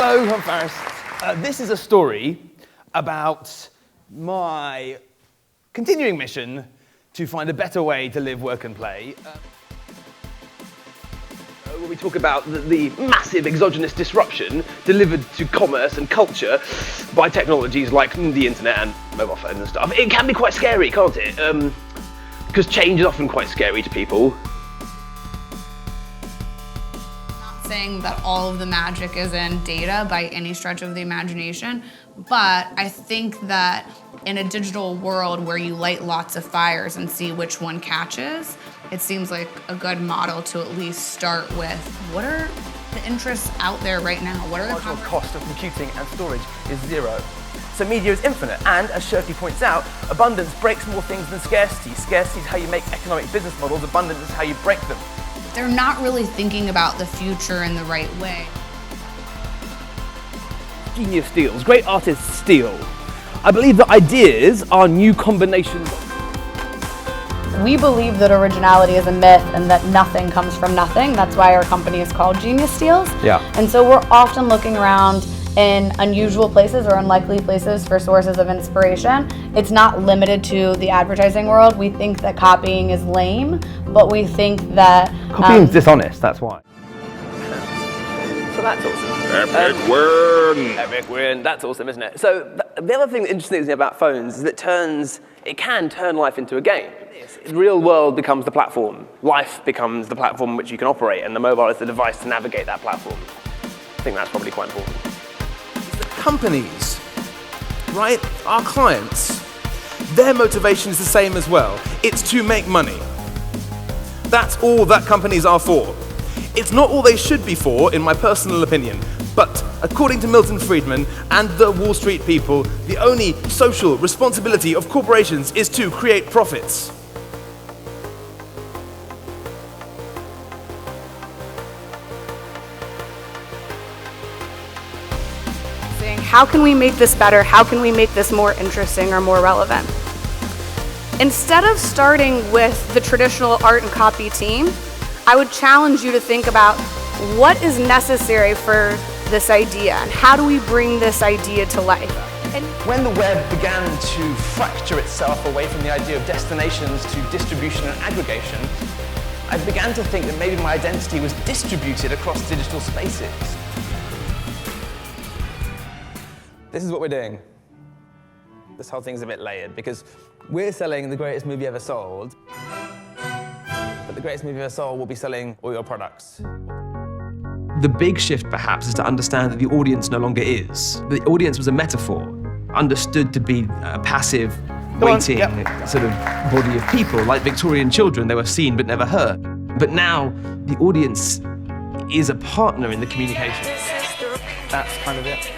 Hello, I'm Faris. This is a story about my continuing mission to find a better way to live, work and play. Where we talk about the massive exogenous disruption delivered to commerce and culture by technologies like the internet and mobile phones and stuff. It can be quite scary, can't it? Because change is often quite scary to people. Not saying that all of the magic is in data by any stretch of the imagination, but I think that in a digital world where you light lots of fires and see which one catches, it seems like a good model to at least start with what are the interests out there right now? What are the marginal cost of computing and storage is zero. So media is infinite, and as Shirky points out, abundance breaks more things than scarcity. Scarcity is how you make economic business models, abundance is how you break them. They're not really thinking about the future in the right way. Genius steals, great artists steal. I believe that ideas are new combinations. We believe that originality is a myth and that nothing comes from nothing. That's why our company is called Genius Steals. Yeah. And so we're often looking around in unusual places or unlikely places for sources of inspiration. It's not limited to the advertising world. We think that copying is lame, but we think that Copying's dishonest, that's why. So that's awesome. Epic win! Epic win, that's awesome, isn't it? So the other thing that interesting about phones is that it can turn life into a game. The real world becomes the platform. Life becomes the platform which you can operate, and the mobile is the device to navigate that platform. I think that's probably quite important. Companies, right, our clients, their motivation is the same as well. It's to make money. That's all that companies are for. It's not all they should be for, in my personal opinion, but according to Milton Friedman and the Wall Street people, the only social responsibility of corporations is to create profits. how can we make this better? How can we make this more interesting or more relevant? Instead of starting with the traditional art and copy team, I would challenge you to think about what is necessary for this idea and how do we bring this idea to life? When the web began to fracture itself away from the idea of destinations to distribution and aggregation, I began to think that maybe my identity was distributed across digital spaces. This is what we're doing. This whole thing's a bit layered because we're selling the greatest movie ever sold, but the greatest movie ever sold will be selling all your products. The big shift, perhaps, is to understand that the audience no longer is. The audience was a metaphor, understood to be a passive, waiting sort of body of people. Like Victorian children, they were seen but never heard. But now, the audience is a partner in the communication. That's kind of it.